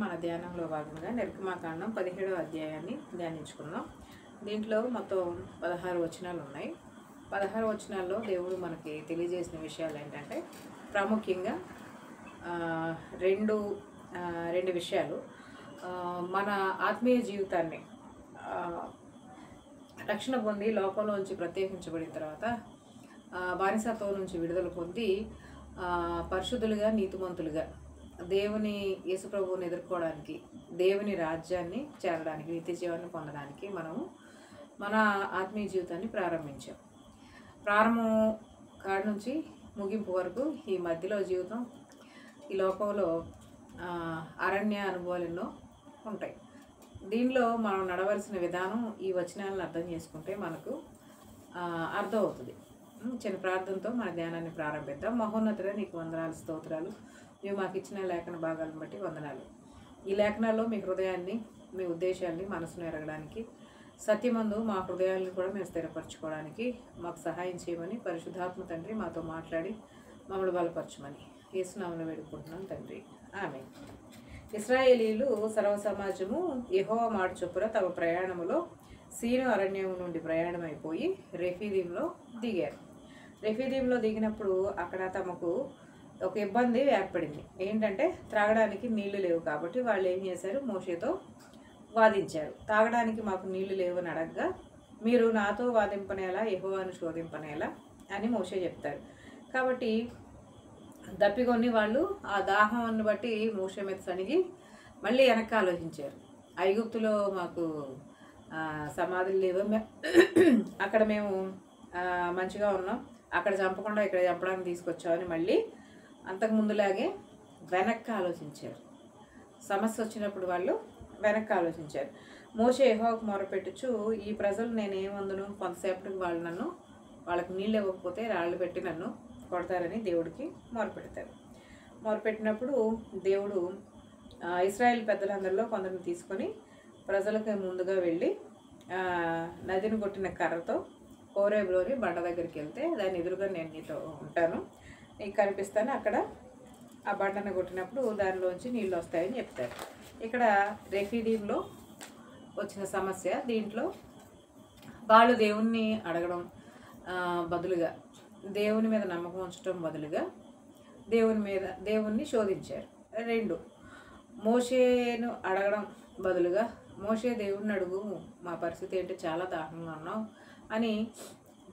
మన ధ్యానంలో భాగంగా నిర్గమాకాండం 17వ అధ్యాయాన్ని ధ్యానించుకున్నాం. దీంట్లో మొత్తం 16 వచనాలు ఉన్నాయి. 16 వచనాల్లో దేవుడు మనకి తెలియజేసిన విషయాలు ఏంటంటే ప్రాముఖ్యంగా రెండు విషయాలు. మన ఆత్మీయ జీవితాన్ని రక్షణ పొంది లోకంలోంచి ప్రత్యేకించబడిన తర్వాత బానిసత్వం నుంచి విడుదల పొంది పరిశుద్ధులుగా నీతిమంతులుగా దేవుని యేసుప్రభువుని ఎదుర్కోవడానికి, దేవుని రాజ్యాన్ని చేరడానికి, నిత్య జీవాన్ని పొందడానికి మనము మన ఆత్మీయ జీవితాన్ని ప్రారంభించాం. ప్రారంభం కాడ నుంచి ముగింపు వరకు ఈ మధ్యలో జీవితం, ఈ లోకంలో అరణ్య అనుభవాలు ఎన్నో ఉంటాయి. దీనిలో మనం నడవలసిన విధానం ఈ వచనాలను అర్థం చేసుకుంటే మనకు అర్థమవుతుంది. చిన్న ప్రార్థనతో మన ధ్యానాన్ని ప్రారంభిద్దాం. మహోన్నతుడా, నీకు వందనాలు, స్తోత్రాలు. మేము మాకు ఇచ్చిన లేఖన భాగాలను బట్టి వందనాలు. ఈ లేఖనాల్లో మీ హృదయాన్ని, మీ ఉద్దేశాన్ని, మనసును ఎరగడానికి, సత్యమందు మా హృదయాలను కూడా మేము స్థిరపరచుకోవడానికి మాకు సహాయం చేయమని పరిశుద్ధాత్మ తండ్రి మాతో మాట్లాడి మమ్మల్ని బలపరచమని యేసునామమున వేడుకుంటున్నాం తండ్రి, ఆమేన్. ఇశ్రాయేలీలు సర్వ సమాజము యెహోవా మాట చొప్పున తమ ప్రయాణములో సీను అరణ్యం నుండి ప్రయాణమైపోయి రెఫీదీంలో దిగారు. రెఫీదీంలో దిగినప్పుడు అక్కడ తమకు ఒక ఇబ్బంది ఏర్పడింది. ఏంటంటే త్రాగడానికి నీళ్లు లేవు. కాబట్టి వాళ్ళు ఏం చేశారు, మోషేతో వాదించారు. తాగడానికి మాకు నీళ్లు లేవు అని అడగగా, మీరు నాతో వాదింపనేలా, యెహోవాను శోధింపనేలా అని మోషే చెప్తారు. కాబట్టి దప్పికొని వాళ్ళు ఆ దాహాన్ని బట్టి మోషే మీద సనిగి మళ్ళీ వెనక్కి ఆలోచించారు. ఐగుప్తులో మాకు సమాధులు లేవు, అక్కడ మేము మంచిగా ఉన్నాం, అక్కడ చంపకుండా ఇక్కడ చంపడానికి తీసుకొచ్చామని మళ్ళీ అంతకుముందులాగే వెనక్కి ఆలోచించారు. సమస్య వచ్చినప్పుడు వాళ్ళు వెనక్కి ఆలోచించారు. మోషే యెహోవాకు మొరపెట్టుచు, ఈ ప్రజలు నేనేమందును, కొంతసేపటికి వాళ్ళకి నీళ్ళు ఇవ్వకపోతే రాళ్ళు పెట్టి నన్ను కొడతారని దేవుడికి మొరపెడతారు. మొరపెట్టినప్పుడు దేవుడు ఇశ్రాయేల్ పెద్దలందరిలో కొందరిని తీసుకొని ప్రజలకు ముందుగా వెళ్ళి నదిని కొట్టిన కర్రతో హోరేబులోని బండ దగ్గరికి వెళ్తే, దాని ఎదురుగా నేను నీతో ఉంటాను, నీకు కనిపిస్తాను, అక్కడ ఆ బండను కొట్టినప్పుడు దానిలోంచి నీళ్ళు వస్తాయని చెప్తారు. ఇక్కడ రెఫీదీంలో వచ్చిన సమస్య, దీంట్లో వాళ్ళు దేవుణ్ణి అడగడం బదులుగా, దేవుని మీద నమ్మకం ఉంచడం బదులుగా దేవుణ్ణి శోధించారు. రెండు, మోషేను అడగడం బదులుగా, మోషే దేవుణ్ణి అడుగు, మా పరిస్థితి ఏంటి, చాలా దాహంగా ఉన్నాం అని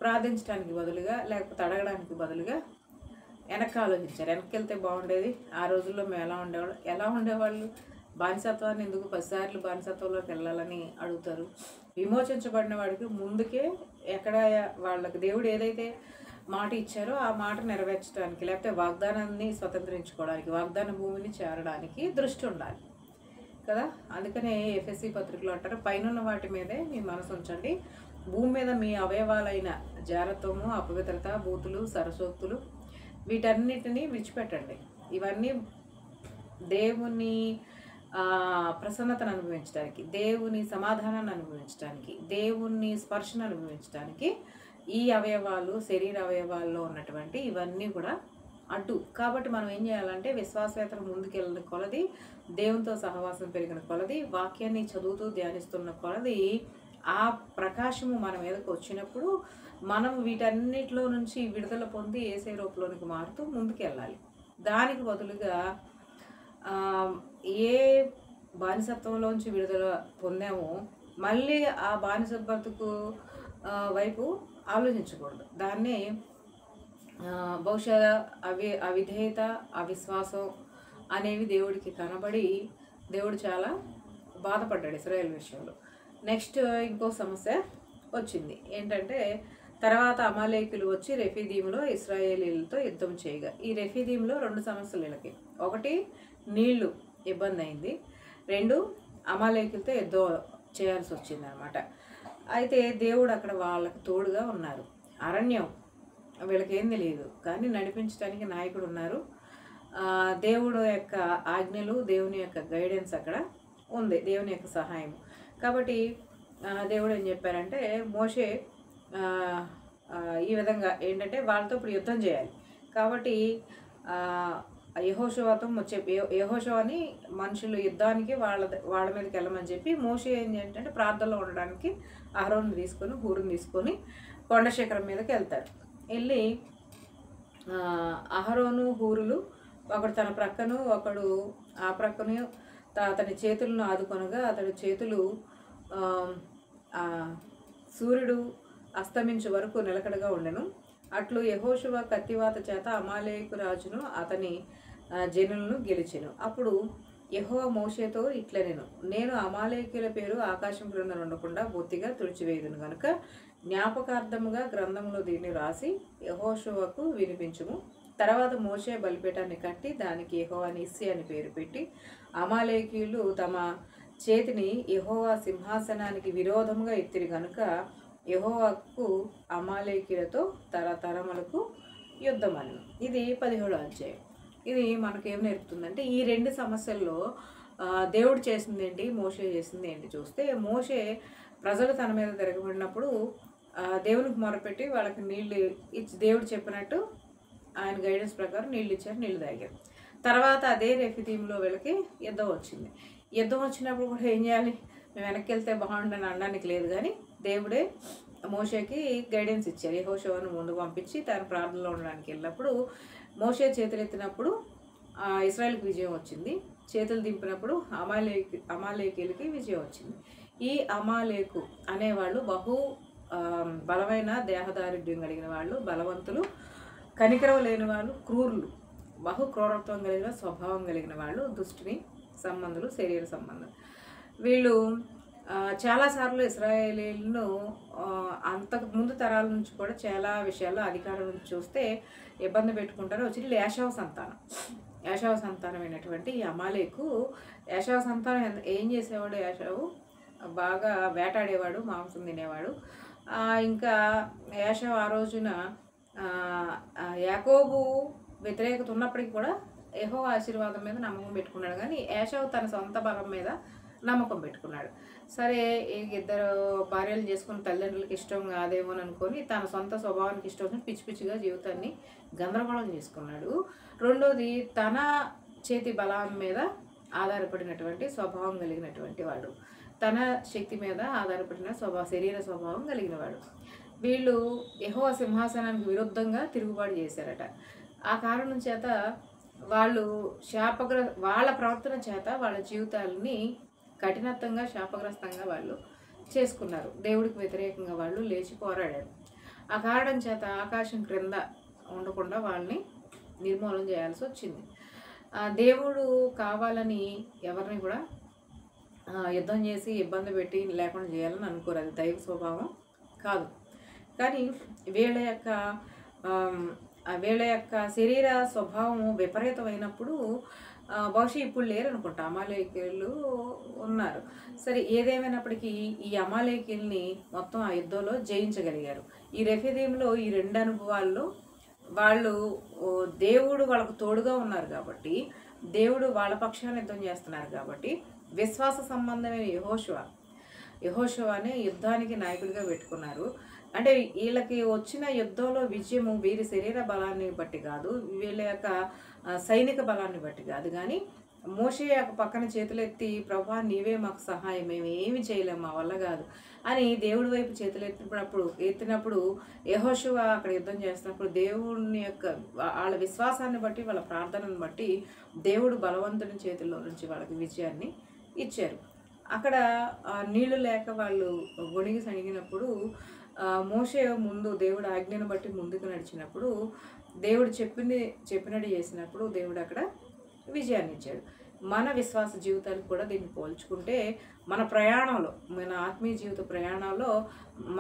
ప్రార్థించడానికి బదులుగా, లేకపోతే అడగడానికి బదులుగా వెనక్కి ఆలోచించారు. వెనక్కి వెళ్తే బాగుండేది, ఆ రోజుల్లో మేము ఎలా ఉండేవాళ్ళు, బానిసత్వాన్ని ఎందుకు 10 సార్లు బానిసత్వంలోకి వెళ్ళాలని అడుగుతారు. విమోచించబడిన వాడికి ముందుకే ఎక్కడ వాళ్ళకి దేవుడు ఏదైతే మాట ఇచ్చారో ఆ మాట నెరవేర్చడానికి, లేకపోతే వాగ్దానాన్ని స్వతంత్రించుకోవడానికి, వాగ్దాన భూమిని చేరడానికి దృష్టి ఉండాలి కదా. అందుకనే ఎఫెసీ పత్రికలో అంటారు, పైనున్న వాటి మీదే మీ మనసు ఉంచండి, భూమి మీద మీ అవయవాలైన జారత్వము, అపవిత్రత, బూతులు, సరసోక్తులు వీటన్నిటినీ విడిచిపెట్టండి. ఇవన్నీ దేవుని ప్రసన్నతను అనుభవించడానికి, దేవుని సమాధానాన్ని అనుభవించడానికి, దేవుని స్పర్శను అనుభవించడానికి ఈ అవయవాలు, శరీర అవయవాల్లో ఉన్నటువంటి ఇవన్నీ కూడా అడ్డు. కాబట్టి మనం ఏం చేయాలంటే, విశ్వాసవేత్తలు ముందుకెళ్ళిన కొలది, దేవునితో సహవాసం పెరిగిన కొలది, వాక్యాన్ని చదువుతూ ధ్యానిస్తున్న కొలది ఆ ప్రకాశము మన మీదకు వచ్చినప్పుడు మనం వీటన్నిటిలో నుంచి విడుదల పొంది యేసే రూపంలోనికి మారుతూ ముందుకెళ్ళాలి. దానికి బదులుగా ఏ బానిసత్వంలోంచి విడుదల పొందామో మళ్ళీ ఆ బానిస బ్రతుకు వైపు ఆలోచించకూడదు. దాన్నే బహుశా అవిధేయత, అవిశ్వాసం అనేవి దేవుడికి కనబడి దేవుడు చాలా బాధపడ్డాడు ఇశ్రాయేల్ విషయంలో. నెక్స్ట్ ఇంకో సమస్య వచ్చింది. ఏంటంటే, తర్వాత అమాలేకులు వచ్చి రెఫీదీంలో ఇశ్రాయేలీలతో యుద్ధం చేయగా, ఈ రెఫీదీంలో 2 సమస్యలు వీళ్ళకి. ఒకటి, నీళ్లు ఇబ్బంది అయింది. 2, అమాలేకులతో యుద్ధం చేయాల్సి వచ్చింది అనమాట. అయితే దేవుడు అక్కడ వాళ్ళకి తోడుగా ఉన్నారు. అరణ్యం, వీళ్ళకి ఏం తెలియదు, కానీ నడిపించడానికి నాయకుడు ఉన్నారు. దేవుడు యొక్క ఆజ్ఞలు, దేవుని యొక్క గైడెన్స్ అక్కడ ఉంది, దేవుని యొక్క సహాయం. కాబట్టి దేవుడు ఏం చెప్పారంటే, మోషే ఈ విధంగా ఏంటంటే వాళ్ళతో ఇప్పుడు యుద్ధం చేయాలి. కాబట్టి యెహోషువతో యెహోషువని మనుషులు యుద్ధానికి వాళ్ళ మీదకి వెళ్ళమని చెప్పి మోషే ఏంటంటే ప్రార్థనలో ఉండడానికి అహరోన్ని తీసుకొని హూరుని తీసుకొని కొండ శిఖరం మీదకి వెళ్తారు. వెళ్ళి అహరోను హూరులు ఒకడు తన ప్రక్కను ఒకడు ఆ ప్రక్కను అతని చేతులను ఆదుకొనగా అతడి చేతులు సూర్యుడు అస్తమించే వరకు నిలకడగా ఉండెను. అట్లు యెహోషువ కత్తివాత చేత అమాలేకు రాజును అతని జనులను గెలిచెను. అప్పుడు యెహోవా మోషేతో ఇట్లనెను, నేను అమాలేకుల పేరు ఆకాశం క్రింద ఉండకుండా బొత్తిగా తుడిచివేయుదును గనుక జ్ఞాపకార్థముగా గ్రంథంలో దీన్ని రాసి యెహోషువకు వినిపించుము. తర్వాత మోషే బలిపీఠాన్ని కట్టి దానికి యెహోవా నిస్సి అని పేరు పెట్టి అమాలేకీయులు తమ చేతిని యెహోవా సింహాసనానికి విరోధముగా ఎత్తిరి గనుక యెహోవాకు అమాలేకీయులతో తరతరములకు యుద్ధం అని. ఇది 17వ అధ్యాయం. ఇది మనకేం నేర్పుతుందంటే ఈ రెండు సమస్యల్లో దేవుడు చేసింది ఏంటి, మోషే చేసింది ఏంటి చూస్తే, మోషే ప్రజలు తన మీద తిరగబడినప్పుడు దేవునికి మొరపెట్టి వాళ్ళకి నీళ్ళు ఇచ్చి దేవుడు చెప్పినట్టు ఆయన గైడెన్స్ ప్రకారం నీళ్ళు ఇచ్చారు, నీళ్ళు తాగారు. తర్వాత అదే రెఫిదీంలో వీళ్ళకి యుద్ధం వచ్చింది. యుద్ధం వచ్చినప్పుడు కూడా ఏం చేయాలి, మేము వెనక్కి వెళ్తే బాగుండని అనడానికి లేదు, కానీ దేవుడే మోషేకి గైడెన్స్ ఇచ్చారు. యెహోషువను ముందు పంపించి తన ప్రార్థనలో ఉండడానికి వెళ్ళినప్పుడు మోషే చేతులు ఎత్తినప్పుడు ఇశ్రాయేలుకి విజయం వచ్చింది. చేతులు దింపినప్పుడు అమాలేకీలకి విజయం వచ్చింది. ఈ అమాలేకు అనేవాళ్ళు బహు బలమైన దేహదారుఢ్యం కలిగిన వాళ్ళు, బలవంతులు, కనికరం లేని వాళ్ళు, క్రూరులు, బహు క్రూరత్వం కలిగిన స్వభావం కలిగిన వాళ్ళు, దుష్టుని సంబంధులు, శరీర సంబంధం. వీళ్ళు చాలాసార్లు ఇశ్రాయేలీలను అంతకు ముందు తరాల నుంచి కూడా చాలా విషయాల్లో అధికారం నుంచి చూస్తే ఇబ్బంది పెట్టుకుంటారు. వచ్చి యాషావు సంతానమైనటువంటి ఈ అమాలేకు, యాషావు సంతానం ఏం చేసేవాడు, యాషావు బాగా వేటాడేవాడు, మాంసం తినేవాడు. ఇంకా యాషావు ఆ రోజున యాకోబు వ్యతిరేకత ఉన్నప్పటికీ కూడా యెహోవా ఆశీర్వాదం మీద నమ్మకం పెట్టుకున్నాడు, కానీ యాషావు తన సొంత బలం మీద నమ్మకం పెట్టుకున్నాడు. సరే ఇద్దరు భార్యలు చేసుకుని తల్లిదండ్రులకి ఇష్టం కాదేమో అని అనుకొని తన సొంత స్వభావానికి ఇష్టం వచ్చి పిచ్చి పిచ్చిగా జీవితాన్ని గందరగోళం చేసుకున్నాడు. రెండోది, తన చేతి బలం మీద ఆధారపడినటువంటి స్వభావం కలిగినటువంటి వాడు, తన శక్తి మీద ఆధారపడిన శరీర స్వభావం కలిగిన వాడు. వీళ్ళు యెహోవా సింహాసనానికి విరుద్ధంగా తిరుగుబాటు చేశారట. ఆ కారణం చేత వాళ్ళు వాళ్ళ ప్రవర్తన చేత వాళ్ళ జీవితాలని కఠినత్వంగా శాపగ్రస్తంగా వాళ్ళు చేసుకున్నారు. దేవుడికి వ్యతిరేకంగా వాళ్ళు లేచి పోరాడారు. ఆ కారణం చేత ఆకాశం క్రింద ఉండకుండా వాళ్ళని నిర్మూలన చేయాల్సి వచ్చింది. దేవుడు కావాలని ఎవరిని కూడా యుద్ధం చేసి ఇబ్బంది పెట్టి లేకుండా చేయాలని అనుకోరు, అది దైవ స్వభావం కాదు. కానీ వీళ్ళ యొక్క శరీర స్వభావం విపరీతమైనప్పుడు బహుశా ఇప్పుడు లేరు అనుకుంటా, అమాలేకీయులు ఉన్నారు. సరే, ఏదేమైనప్పటికీ ఈ అమాలేకీయుల్ని మొత్తం ఆ యుద్ధంలో జయించగలిగారు. ఈ రెఫీదీంలో ఈ రెండు అనుభవాల్లో వాళ్ళు దేవుడు వాళ్ళకు తోడుగా ఉన్నారు కాబట్టి, దేవుడు వాళ్ళ పక్షాన్ని యుద్ధం చేస్తున్నారు కాబట్టి, విశ్వాస సంబంధమైన యెహోషువనే యుద్ధానికి నాయకుడిగా పెట్టుకున్నారు. అంటే వీళ్ళకి వచ్చిన యుద్ధంలో విజయము వీరి శరీర బలాన్ని బట్టి కాదు, వీళ్ళ యొక్క సైనిక బలాన్ని బట్టి కాదు, కానీ మోషే యొక్క పక్కన చేతులెత్తి, ప్రభా నీవే మాకు సహాయం, మేము ఏమి చేయలేము, మా వల్ల కాదు అని దేవుడి వైపు చేతులు ఎత్తినప్పుడు యెహోషువ అక్కడ యుద్ధం చేస్తున్నప్పుడు దేవుని యొక్క వాళ్ళ విశ్వాసాన్ని బట్టి, వాళ్ళ ప్రార్థనను బట్టి దేవుడు బలవంతుని చేతుల్లో నుంచి వాళ్ళకి విజయాన్ని ఇచ్చారు. అక్కడ నీళ్లు లేక వాళ్ళు గొణిగి సణిగినప్పుడు మోషే ముందు దేవుడు ఆజ్ఞను బట్టి ముందుకు నడిచినప్పుడు, దేవుడు చెప్పినట్టు చేసినప్పుడు దేవుడు అక్కడ విజయాన్ని ఇచ్చాడు. మన విశ్వాస జీవితానికి కూడా దీన్ని పోల్చుకుంటే మన ప్రయాణంలో, మన ఆత్మీయ జీవిత ప్రయాణంలో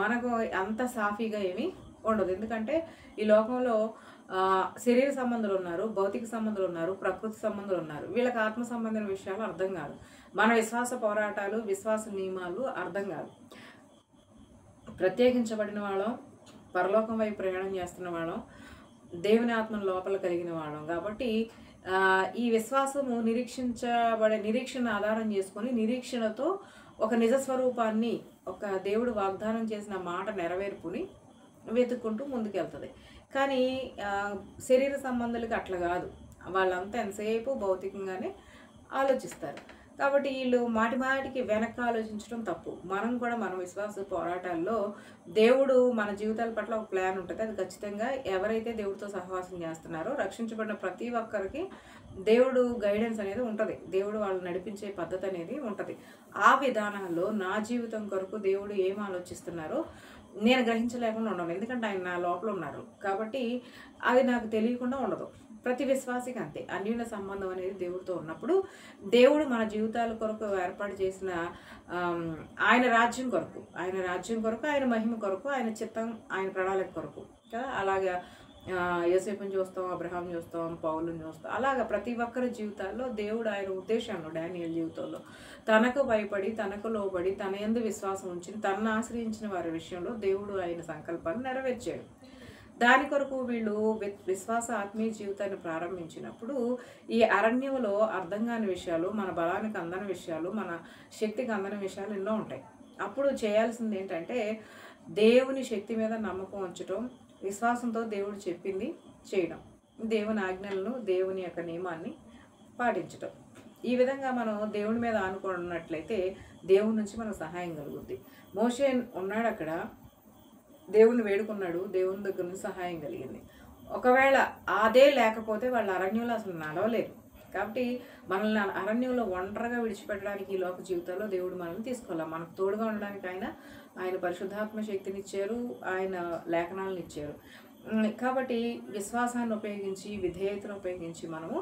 మనకు అంత సాఫీగా ఏమీ ఉండదు. ఎందుకంటే ఈ లోకంలో శరీర సంబంధాలు ఉన్నారు, భౌతిక సంబంధాలు ఉన్నారు, ప్రకృతి సంబంధాలు ఉన్నారు. వీళ్ళకి ఆత్మ సంబంధమైన విషయాలు అర్థం కాదు. మన విశ్వాస పోరాటాలు, విశ్వాస నియమాలు అర్థం కాదు. ప్రత్యేకించబడిన వాళ్ళం, పరలోకం వైపు ప్రయాణం చేస్తున్న వాళ్ళం, దేవుని ఆత్మను లోపల కలిగిన వాళ్ళం కాబట్టి ఈ విశ్వాసము నిరీక్షణ ఆధారం చేసుకొని, నిరీక్షణతో ఒక నిజస్వరూపాన్ని, ఒక దేవుడు వాగ్దానం చేసిన మాట నెరవేర్పుని వెతుక్కుంటూ ముందుకెళ్తుంది. కానీ శరీర సంబంధాలకి అట్లా కాదు. వాళ్ళంతా ఎంతసేపు భౌతికంగానే ఆలోచిస్తారు. కాబట్టి వీళ్ళు మాటి మాటికి వెనక్కి ఆలోచించడం తప్పు. మనం కూడా మన విశ్వాస పోరాటాల్లో దేవుడు మన జీవితాల పట్ల ఒక ప్లాన్ ఉంటుంది. అది ఖచ్చితంగా ఎవరైతే దేవుడితో సహవాసం చేస్తున్నారో రక్షించబడిన ప్రతి ఒక్కరికి దేవుడు గైడెన్స్ అనేది ఉంటుంది. దేవుడు వాళ్ళు నడిపించే పద్ధతి అనేది ఉంటుంది. ఆ విధానాల్లో నా జీవితం కొరకు దేవుడు ఏం ఆలోచిస్తున్నారో నేను గ్రహించలేకుండా ఉండను. ఎందుకంటే ఆయన నా లోపల ఉన్నారు కాబట్టి అది నాకు తెలియకుండా ఉండదు. ప్రతి విశ్వాసికి అంతే. అన్యోన్య సంబంధం అనేది దేవుడితో ఉన్నప్పుడు దేవుడు మన జీవితాల కొరకు ఏర్పాటు చేసిన ఆయన రాజ్యం కొరకు ఆయన మహిమ కొరకు ఆయన చిత్తం ఆయన ప్రణాళిక కొరకు కదా. అలాగా యోసేపుని చూస్తాం, అబ్రహాం చూస్తాం, పౌలుని చూస్తాం. అలాగా ప్రతి ఒక్కరి జీవితాల్లో దేవుడు ఆయన ఉద్దేశాన్ని డానియేల్ జీవితంలో తనకు భయపడి తనకు లోబడి తన యందు విశ్వాసం ఉంచి తనను ఆశ్రయించిన వారి విషయంలో దేవుడు ఆయన సంకల్పాన్ని నెరవేర్చాడు. దాని కొరకు వీళ్ళు విశ్వాస ఆత్మీయ జీవితాన్ని ప్రారంభించినప్పుడు ఈ అరణ్యంలో అర్థం కాని విషయాలు, మన బలానికి అందని విషయాలు, మన శక్తికి అందని విషయాలు ఎన్నో ఉంటాయి. అప్పుడు చేయాల్సింది ఏంటంటే దేవుని శక్తి మీద నమ్మకం ఉంచడం, విశ్వాసంతో దేవుడు చెప్పింది చేయడం, దేవుని ఆజ్ఞలను దేవుని యొక్క నియమాన్ని పాటించడం. ఈ విధంగా మనం దేవుని మీద ఆనుకున్నట్లయితే దేవుని నుంచి మనకు సహాయం కలుగుద్ది. మోషే ఉన్నాడు అక్కడ, దేవుని వేడుకున్నాడు, దేవుని దగ్గర నుంచి సహాయం కలిగింది. ఒకవేళ అదే లేకపోతే వాళ్ళు అరణ్యంలో అసలు నడవలేరు. కాబట్టి మనల్ని అరణ్యంలో ఒంటరిగా విడిచిపెట్టడానికి ఈ లోక జీవితంలో దేవుడు మనల్ని తీసుకోవాలి. మనకు తోడుగా ఉండడానికి ఆయన పరిశుద్ధాత్మ శక్తిని ఇచ్చారు, ఆయన లేఖనాలను ఇచ్చారు. కాబట్టి విశ్వాసాన్ని ఉపయోగించి విధేయతను ఉపయోగించి మనము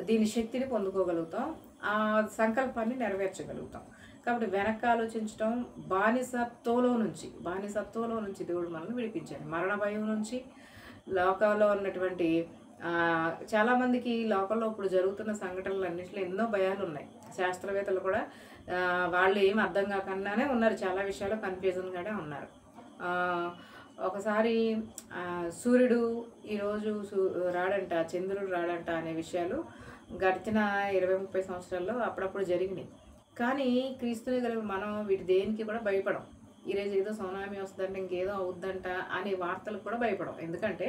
దీని శక్తిని పొందుకోగలుగుతాం, ఆ సంకల్పాన్ని నెరవేర్చగలుగుతాం. కాబట్టి వెనక్కి ఆలోచించడం, బానిసత్వంలో నుంచి దేవుడు మనల్ని విడిపించాడు. మరణ భయం నుంచి, లోకంలో ఉన్నటువంటి చాలామందికి లోకంలో ఇప్పుడు జరుగుతున్న సంఘటనలు అన్నింటిలో ఎన్నో భయాలు ఉన్నాయి. శాస్త్రవేత్తలు కూడా వాళ్ళు ఏం అర్థం కాకుండానే ఉన్నారు, చాలా విషయాలు కన్ఫ్యూజన్గానే ఉన్నారు. ఒకసారి సూర్యుడు ఈరోజు రాడంట, చంద్రుడు రాడంట అనే విషయాలు గడిచిన 20-30 సంవత్సరాల్లో అప్పుడప్పుడు జరిగినాయి. కానీ క్రీస్తుని కలిగి మనం వీటి దేనికి కూడా భయపడం. ఈరోజు ఏదో సునామీ వస్తుందంటే ఇంకేదో అవుద్దంట అనే వార్తలకు కూడా భయపడం. ఎందుకంటే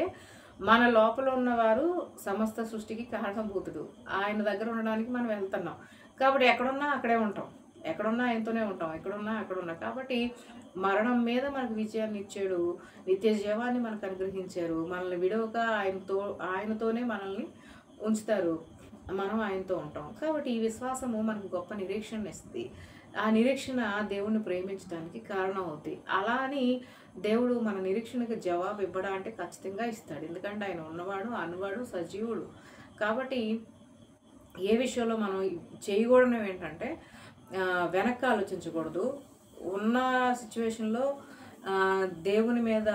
మన లోపల ఉన్నవారు సమస్త సృష్టికి కారణభూతుడు, ఆయన దగ్గర ఉండడానికి మనం వెళ్తున్నాం. కాబట్టి ఎక్కడున్నా అక్కడే ఉంటాం, ఎక్కడున్నా ఆయనతోనే ఉంటాం, ఎక్కడున్నా అక్కడున్నా. కాబట్టి మరణం మీద మనకు విజయాన్ని ఇచ్చాడు, నిత్య జీవాన్ని మనకు అనుగ్రహించారు. మనల్ని విడవక ఆయనతోనే మనల్ని ఉంచుతారు, మనం ఆయనతో ఉంటాం. కాబట్టి ఈ విశ్వాసము మనకు గొప్ప నిరీక్షణ ఇస్తుంది. ఆ నిరీక్షణ దేవుణ్ణి ప్రేమించడానికి కారణం అవుతుంది. అలా అని దేవుడు మన నిరీక్షణకు జవాబు ఇవ్వడా అంటే ఖచ్చితంగా ఇస్తాడు. ఎందుకంటే ఆయన ఉన్నవాడు, అనువాడు, సజీవుడు. కాబట్టి ఏ విషయంలో మనం చేయకూడదు ఏంటంటే వెనక్కి ఆలోచించకూడదు. ఉన్న సిచ్యువేషన్లో దేవుని మీద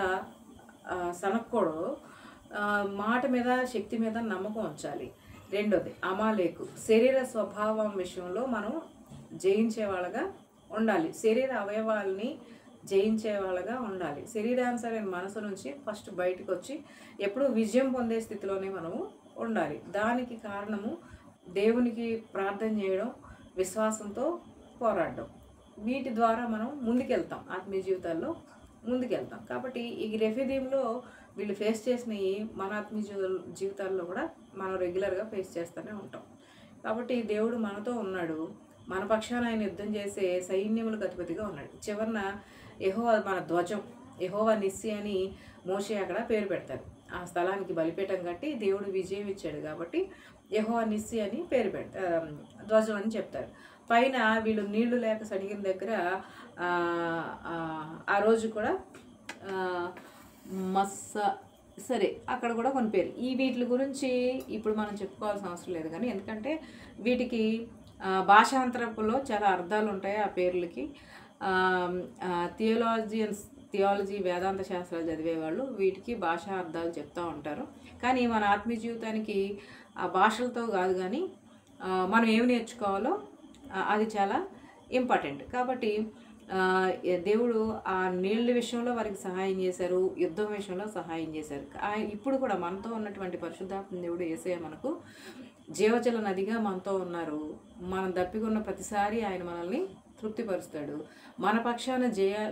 సనక్కూడదు, మాట మీద శక్తి మీద నమ్మకం ఉంచాలి. రెండోది అమాలేకు, శరీర స్వభావం విషయంలో మనం జయించే వాళ్ళగా ఉండాలి, శరీర అవయవాల్ని జయించే వాళ్ళగా ఉండాలి. శరీరానుసరైన మనసు నుంచి ఫస్ట్ బయటకు వచ్చి ఎప్పుడు విజయం పొందే స్థితిలోనే మనము ఉండాలి. దానికి కారణము దేవునికి ప్రార్థన చేయడం, విశ్వాసంతో పోరాడడం. వీటి ద్వారా మనం ముందుకెళ్తాం, ఆత్మీయ జీవితాల్లో ముందుకెళ్తాం. కాబట్టి ఈ రెఫీదీంలో వీళ్ళు ఫేస్ చేసినవి మన ఆత్మీయ జీవితాల్లో కూడా మనం రెగ్యులర్గా ఫేస్ చేస్తూనే ఉంటాం. కాబట్టి దేవుడు మనతో ఉన్నాడు, మన పక్షాన ఆయన యుద్ధం చేసే సైన్యములకు అధిపతిగా ఉన్నాడు. చివరన యెహోవా మన ధ్వజం, యెహోవా నిస్సి అని మోషే అక్కడ పేరు పెడతారు. ఆ స్థలానికి బలిపీఠం కట్టి దేవుడు విజయం ఇచ్చాడు కాబట్టి యెహోవా నిస్సి అని పేరు పెడతారు, ధ్వజం అని చెప్తారు. పైన వీళ్ళు నీళ్లు లేక సడిగిన దగ్గర ఆ రోజు కూడా సరే అక్కడ కూడా కొన్ని పేరు. వీటి గురించి ఇప్పుడు మనం చెప్పుకోవాల్సిన అవసరం లేదు. కానీ ఎందుకంటే వీటికి భాషాంతరపులో చాలా అర్థాలు ఉంటాయి ఆ పేర్లకి. థియాలజీ వేదాంత శాస్త్రాలు చదివేవాళ్ళు వీటికి భాషా అర్థాలు చెప్తూ ఉంటారు. కానీ మన ఆత్మీయ జీవితానికి ఆ భాషలతో కాదు, కానీ మనం ఏమి నేర్చుకోవాలో అది చాలా ఇంపార్టెంట్. కాబట్టి దేవుడు ఆ నీళ్ళ విషయంలో వారికి సహాయం చేశారు, యుద్ధం విషయంలో సహాయం చేశారు. ఇప్పుడు కూడా మనతో ఉన్నటువంటి పరిశుద్ధాత్మ దేవుడు యేసయ్య మనకు జీవజల నదిగా మనతో ఉన్నారు. మనం దప్పికొన్న ప్రతిసారి ఆయన మనల్ని తృప్తిపరుస్తాడు. మన పక్షాన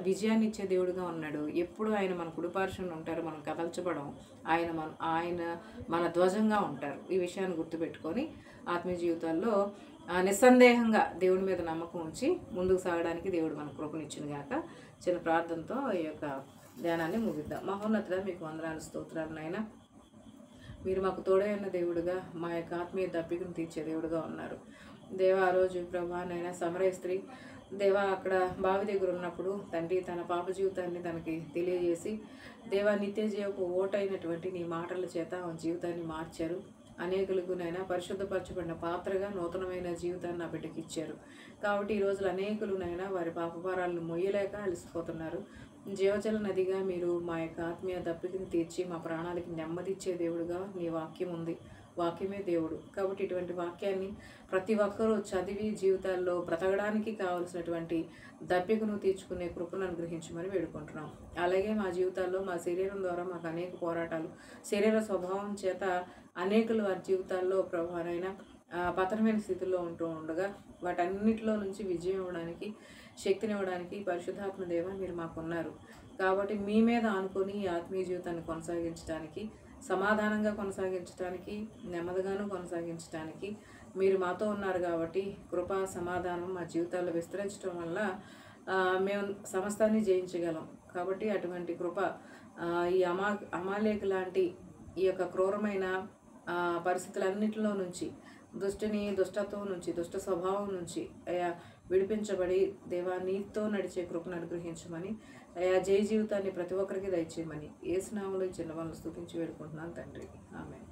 విజయాన్ని ఇచ్చే దేవుడుగా ఉన్నాడు. ఎప్పుడు ఆయన మన కుడిపార్శ్వన ఉంటారు, మనం కదల్చబడం. ఆయన మన ధ్వజంగా ఉంటారు. ఈ విషయాన్ని గుర్తుపెట్టుకొని ఆత్మీయ జీవితాల్లో నిస్సందేహంగా దేవుడి మీద నమ్మకం ఉంచి ముందుకు సాగడానికి దేవుడు మన కృపనిచ్చును గాక. చిన్న ప్రార్థనతో ఈ యొక్క ధ్యానాన్ని ముగిద్దాం. మహోన్నతుడా, మీకు వందనాలు, స్తోత్రాలు నాయనా. మీరు మాకు తోడైన దేవుడుగా, మా యొక్క ఆత్మీయ దప్పికను తీర్చే దేవుడుగా ఉన్నారు. దేవా, ఆ రోజు ప్రభా నైనా సమరయ స్త్రీ దేవా అక్కడ బావి దగ్గర ఉన్నప్పుడు తండ్రి తన పాప జీవితాన్ని తనకి తెలియజేసి దేవా నిత్య జీవపు ఓటైనటువంటి నీ మాటల చేత ఆ జీవితాన్ని మార్చారు. అనేకులకు నైనా పరిశుద్ధపరచబడిన పాత్రగా నూతనమైన జీవితాన్ని నా బిడ్డకి ఇచ్చారు. కాబట్టి ఈ రోజులు అనేకులునైనా వారి పాపభారాలను మొయ్యలేక అలసిపోతున్నారు. జీవజల నదిగా మీరు మా యొక్క ఆత్మీయ దప్పికని తీర్చి మా ప్రాణాలకి నెమ్మదిచ్చే దేవుడుగా నీ వాక్యం ఉంది. వాక్యమే దేవుడు. కాబట్టి ఇటువంటి వాక్యాన్ని ప్రతి ఒక్కరూ చదివి జీవితాల్లో బ్రతకడానికి కావలసినటువంటి దప్పికను తీర్చుకునే కృపను అనుగ్రహించమని వేడుకుంటున్నాం. అలాగే మా జీవితాల్లో మా శరీరం ద్వారా మాకు అనేక పోరాటాలు, శరీర స్వభావం చేత అనేకులు వారి జీవితాల్లో ప్రభావైనా పతనమైన స్థితిలో ఉంటూ ఉండగా వాటన్నిటిలో నుంచి విజయం ఇవ్వడానికి, శక్తినివ్వడానికి పరిశుద్ధాత్మ దేవ మీరు మాకున్నారు. కాబట్టి మీ మీద ఆనుకొని ఈ ఆత్మీయ జీవితాన్ని కొనసాగించడానికి, సమాధానంగా కొనసాగించడానికి, నెమ్మదిగాను కొనసాగించడానికి మీరు మాతో ఉన్నారు. కాబట్టి కృపా సమాధానం మా జీవితాల్లో విస్తరించడం వల్ల మేము సమస్తాన్ని జయించగలం. కాబట్టి అటువంటి కృప ఈ అమాలేకు లాంటి ఈ యొక్క క్రూరమైన పరిస్థితులన్నిటిలో నుంచి, దుష్టత్వం నుంచి, దుష్ట స్వభావం నుంచి విడిపించబడి దేవా నీతో నడిచే కృపను అనుగ్రహించమని, జయ జీవితాన్ని ప్రతి ఒక్కరికి దయచేయమని యేసు నామములో చిన్న వాళ్ళని స్తుతించి వేడుకుంటున్నాను తండ్రి. ఆమేన్.